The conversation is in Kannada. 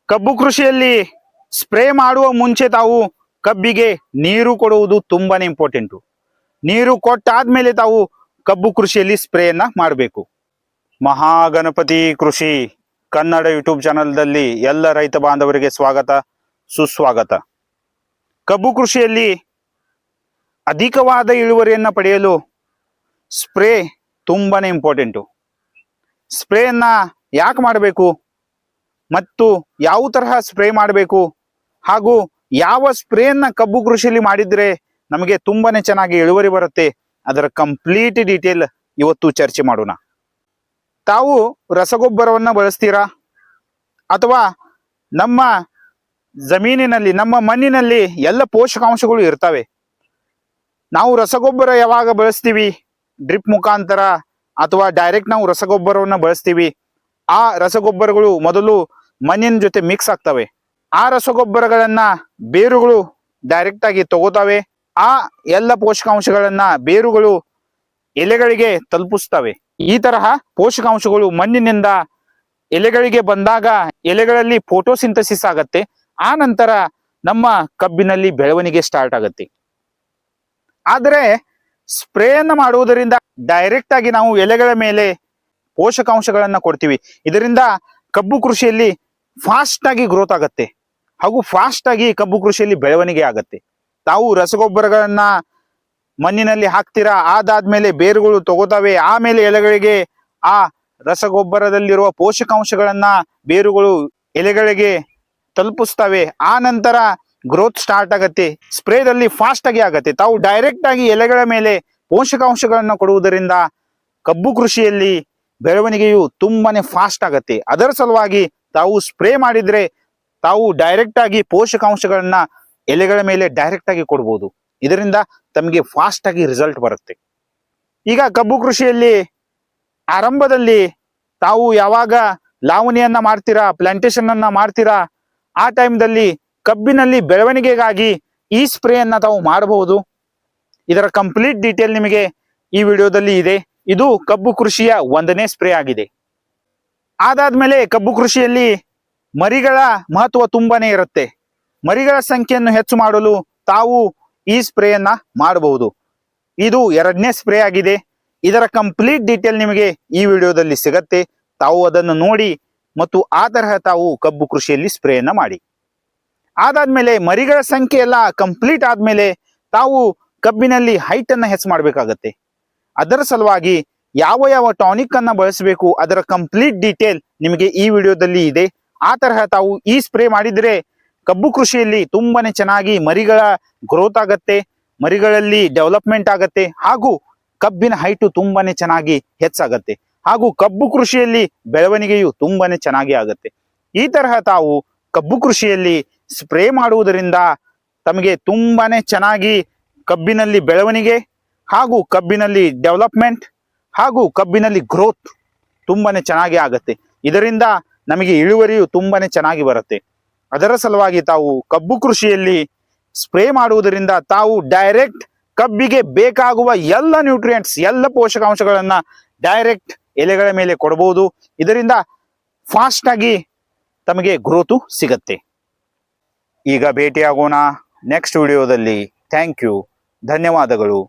ಕಬ್ಬು ಕೃಷಿಯಲ್ಲಿ ಸ್ಪ್ರೇ ಮಾಡುವ ಮುಂಚೆ ತಾವು ಕಬ್ಬಿಗೆ ನೀರು ಕೊಡುವುದು ತುಂಬಾನೇ ಇಂಪಾರ್ಟೆಂಟು. ನೀರು ಕೊಟ್ಟಾದ್ಮೇಲೆ ತಾವು ಕಬ್ಬು ಕೃಷಿಯಲ್ಲಿ ಸ್ಪ್ರೇಯನ್ನ ಮಾಡಬೇಕು. ಮಹಾಗಣಪತಿ ಕೃಷಿ ಕನ್ನಡ ಯೂಟ್ಯೂಬ್ ಚಾನಲ್ದಲ್ಲಿ ಎಲ್ಲ ರೈತ ಬಾಂಧವರಿಗೆ ಸ್ವಾಗತ ಸುಸ್ವಾಗತ. ಕಬ್ಬು ಕೃಷಿಯಲ್ಲಿ ಅಧಿಕವಾದ ಇಳುವರಿಯನ್ನು ಪಡೆಯಲು ಸ್ಪ್ರೇ ತುಂಬಾನೇ ಇಂಪಾರ್ಟೆಂಟು. ಸ್ಪ್ರೇಯನ್ನ ಯಾಕೆ ಮಾಡಬೇಕು ಮತ್ತು ಯಾವ ತರಹ ಸ್ಪ್ರೇ ಮಾಡಬೇಕು ಹಾಗೂ ಯಾವ ಸ್ಪ್ರೇಯನ್ನ ಕಬ್ಬು ಕೃಷಿಯಲ್ಲಿ ಮಾಡಿದ್ರೆ ನಮಗೆ ತುಂಬಾನೇ ಚೆನ್ನಾಗಿ ಇಳುವರಿ ಬರುತ್ತೆ, ಅದರ ಕಂಪ್ಲೀಟ್ ಡೀಟೇಲ್ ಇವತ್ತು ಚರ್ಚೆ ಮಾಡೋಣ. ತಾವು ರಸಗೊಬ್ಬರವನ್ನು ಬಳಸ್ತೀರಾ ಅಥವಾ ನಮ್ಮ ಜಮೀನಿನಲ್ಲಿ ನಮ್ಮ ಮಣ್ಣಿನಲ್ಲಿ ಎಲ್ಲ ಪೋಷಕಾಂಶಗಳು ಇರ್ತವೆ. ನಾವು ರಸಗೊಬ್ಬರ ಯಾವಾಗ ಬಳಸ್ತೀವಿ, ಡ್ರಿಪ್ ಮುಖಾಂತರ ಅಥವಾ ಡೈರೆಕ್ಟ್ ನಾವು ರಸಗೊಬ್ಬರವನ್ನು ಬಳಸ್ತೀವಿ. ಆ ರಸಗೊಬ್ಬರಗಳು ಮೊದಲು ಮಣ್ಣಿನ ಜೊತೆ ಮಿಕ್ಸ್ ಆಗ್ತವೆ. ಆ ರಸಗೊಬ್ಬರಗಳನ್ನ ಬೇರುಗಳು ಡೈರೆಕ್ಟ್ ಆಗಿ ತಗೋತಾವೆ. ಆ ಎಲ್ಲ ಪೋಷಕಾಂಶಗಳನ್ನ ಬೇರುಗಳು ಎಲೆಗಳಿಗೆ ತಲುಪಿಸ್ತವೆ. ಈ ತರಹ ಪೋಷಕಾಂಶಗಳು ಮಣ್ಣಿನಿಂದ ಎಲೆಗಳಿಗೆ ಬಂದಾಗ ಎಲೆಗಳಲ್ಲಿ ಫೋಟೋಸಿಂಥಸಿಸ್ ಆಗತ್ತೆ. ಆ ನಂತರ ನಮ್ಮ ಕಬ್ಬಿನಲ್ಲಿ ಬೆಳವಣಿಗೆ ಸ್ಟಾರ್ಟ್ ಆಗತ್ತೆ. ಆದರೆ ಸ್ಪ್ರೇಯನ್ನ ಮಾಡುವುದರಿಂದ ಡೈರೆಕ್ಟ್ ಆಗಿ ನಾವು ಎಲೆಗಳ ಮೇಲೆ ಪೋಷಕಾಂಶಗಳನ್ನ ಕೊಡ್ತೀವಿ. ಇದರಿಂದ ಕಬ್ಬು ಕೃಷಿಯಲ್ಲಿ ಫಾಸ್ಟ್ ಆಗಿ ಗ್ರೋತ್ ಆಗತ್ತೆ ಹಾಗೂ ಫಾಸ್ಟ್ ಆಗಿ ಕಬ್ಬು ಕೃಷಿಯಲ್ಲಿ ಬೆಳವಣಿಗೆ ಆಗತ್ತೆ. ತಾವು ರಸಗೊಬ್ಬರಗಳನ್ನ ಮಣ್ಣಿನಲ್ಲಿ ಹಾಕ್ತೀರಾ, ಅದಾದ್ಮೇಲೆ ಬೇರುಗಳು ತಗೋತಾವೆ. ಆಮೇಲೆ ಎಲೆಗಳಿಗೆ ಆ ರಸಗೊಬ್ಬರದಲ್ಲಿರುವ ಪೋಷಕಾಂಶಗಳನ್ನ ಬೇರುಗಳು ಎಲೆಗಳಿಗೆ ತಲುಪಿಸ್ತವೆ. ಆ ನಂತರ ಗ್ರೋತ್ ಸ್ಟಾರ್ಟ್ ಆಗತ್ತೆ. ಸ್ಪ್ರೇದಲ್ಲಿ ಫಾಸ್ಟ್ ಆಗಿ ಆಗತ್ತೆ. ತಾವು ಡೈರೆಕ್ಟ್ ಆಗಿ ಎಲೆಗಳ ಮೇಲೆ ಪೋಷಕಾಂಶಗಳನ್ನ ಕೊಡುವುದರಿಂದ ಕಬ್ಬು ಕೃಷಿಯಲ್ಲಿ ಬೆಳವಣಿಗೆಯು ತುಂಬಾನೇ ಫಾಸ್ಟ್ ಆಗತ್ತೆ. ಅದರ ಸಲುವಾಗಿ ತಾವು ಸ್ಪ್ರೇ ಮಾಡಿದ್ರೆ ತಾವು ಡೈರೆಕ್ಟ್ ಆಗಿ ಪೋಷಕಾಂಶಗಳನ್ನ ಎಲೆಗಳ ಮೇಲೆ ಡೈರೆಕ್ಟ್ ಆಗಿ ಕೊಡ್ಬೋದು. ಇದರಿಂದ ತಮಗೆ ಫಾಸ್ಟ್ ಆಗಿ ರಿಸಲ್ಟ್ ಬರುತ್ತೆ. ಈಗ ಕಬ್ಬು ಕೃಷಿಯಲ್ಲಿ ಆರಂಭದಲ್ಲಿ ತಾವು ಯಾವಾಗ ಲಾವಣಿಯನ್ನ ಮಾಡ್ತೀರಾ, ಪ್ಲಾಂಟೇಶನ್ ಅನ್ನ ಮಾಡ್ತೀರಾ, ಆ ಟೈಮ್ದಲ್ಲಿ ಕಬ್ಬಿನಲ್ಲಿ ಬೆಳವಣಿಗೆಗಾಗಿ ಈ ಸ್ಪ್ರೇಯನ್ನ ತಾವು ಮಾಡಬಹುದು. ಇದರ ಕಂಪ್ಲೀಟ್ ಡೀಟೇಲ್ ನಿಮಗೆ ಈ ವಿಡಿಯೋದಲ್ಲಿ ಇದೆ. ಇದು ಕಬ್ಬು ಕೃಷಿಯ 1ನೇ ಸ್ಪ್ರೇ ಆಗಿದೆ. ಅದಾದ್ಮೇಲೆ ಕಬ್ಬು ಕೃಷಿಯಲ್ಲಿ ಮರಿಗಳ ಮಹತ್ವ ತುಂಬಾನೇ ಇರುತ್ತೆ. ಮರಿಗಳ ಸಂಖ್ಯೆಯನ್ನು ಹೆಚ್ಚು ಮಾಡಲು ತಾವು ಈ ಸ್ಪ್ರೇಯನ್ನ ಮಾಡಬಹುದು. ಇದು 2ನೇ ಸ್ಪ್ರೇ ಆಗಿದೆ. ಇದರ ಕಂಪ್ಲೀಟ್ ಡೀಟೇಲ್ ನಿಮಗೆ ಈ ವಿಡಿಯೋದಲ್ಲಿ ಸಿಗತ್ತೆ. ತಾವು ಅದನ್ನು ನೋಡಿ ಮತ್ತು ಆ ತರಹ ತಾವು ಕಬ್ಬು ಕೃಷಿಯಲ್ಲಿ ಸ್ಪ್ರೇಯನ್ನ ಮಾಡಿ. ಅದಾದ್ಮೇಲೆ ಮರಿಗಳ ಸಂಖ್ಯೆ ಎಲ್ಲ ಕಂಪ್ಲೀಟ್ ಆದ್ಮೇಲೆ ತಾವು ಕಬ್ಬಿನಲ್ಲಿ ಹೈಟ್ ಅನ್ನ ಹೆಚ್ಚು ಮಾಡಬೇಕಾಗತ್ತೆ. ಅದರ ಸಲುವಾಗಿ ಯಾವ ಯಾವ ಟಾನಿಕ್ ಅನ್ನ ಬಳಸಬೇಕು ಅದರ ಕಂಪ್ಲೀಟ್ ಡೀಟೇಲ್ ನಿಮಗೆ ಈ ವಿಡಿಯೋದಲ್ಲಿ ಇದೆ. ಆ ತರಹ ತಾವು ಈ ಸ್ಪ್ರೇ ಮಾಡಿದ್ರೆ ಕಬ್ಬು ಕೃಷಿಯಲ್ಲಿ ತುಂಬಾನೇ ಚೆನ್ನಾಗಿ ಮರಿಗಳ ಗ್ರೋತ್ ಆಗತ್ತೆ, ಮರಿಗಳಲ್ಲಿ ಡೆವಲಪ್ಮೆಂಟ್ ಆಗತ್ತೆ ಹಾಗೂ ಕಬ್ಬಿನ ಹೈಟು ತುಂಬಾನೇ ಚೆನ್ನಾಗಿ ಹೆಚ್ಚಾಗತ್ತೆ ಹಾಗೂ ಕಬ್ಬು ಕೃಷಿಯಲ್ಲಿ ಬೆಳವಣಿಗೆಯು ತುಂಬಾನೇ ಚೆನ್ನಾಗಿ ಆಗತ್ತೆ. ಈ ತರಹ ತಾವು ಕಬ್ಬು ಕೃಷಿಯಲ್ಲಿ ಸ್ಪ್ರೇ ಮಾಡುವುದರಿಂದ ತಮಗೆ ತುಂಬಾನೇ ಚೆನ್ನಾಗಿ ಕಬ್ಬಿನಲ್ಲಿ ಬೆಳವಣಿಗೆ ಹಾಗೂ ಕಬ್ಬಿನಲ್ಲಿ ಡೆವಲಪ್ಮೆಂಟ್ ಹಾಗೂ ಕಬ್ಬಿನಲ್ಲಿ ಗ್ರೋತ್ ತುಂಬಾನೇ ಚೆನ್ನಾಗಿ ಆಗತ್ತೆ. ಇದರಿಂದ ನಮಗೆ ಇಳುವರಿಯು ತುಂಬಾನೇ ಚೆನ್ನಾಗಿ ಬರುತ್ತೆ. ಅದರ ಸಲುವಾಗಿ ತಾವು ಕಬ್ಬು ಕೃಷಿಯಲ್ಲಿ ಸ್ಪ್ರೇ ಮಾಡುವುದರಿಂದ ತಾವು ಡೈರೆಕ್ಟ್ ಕಬ್ಬಿಗೆ ಬೇಕಾಗುವ ಎಲ್ಲ ನ್ಯೂಟ್ರಿಯೆಂಟ್ಸ್ ಎಲ್ಲ ಪೋಷಕಾಂಶಗಳನ್ನ ಡೈರೆಕ್ಟ್ ಎಲೆಗಳ ಮೇಲೆ ಕೊಡಬಹುದು. ಇದರಿಂದ ಫಾಸ್ಟ್ ಆಗಿ ತಮಗೆ ಗ್ರೋತು ಸಿಗತ್ತೆ. ಈಗ ಭೇಟಿಯಾಗೋಣ ನೆಕ್ಸ್ಟ್ ವಿಡಿಯೋದಲ್ಲಿ. ಥ್ಯಾಂಕ್ ಯು, ಧನ್ಯವಾದಗಳು.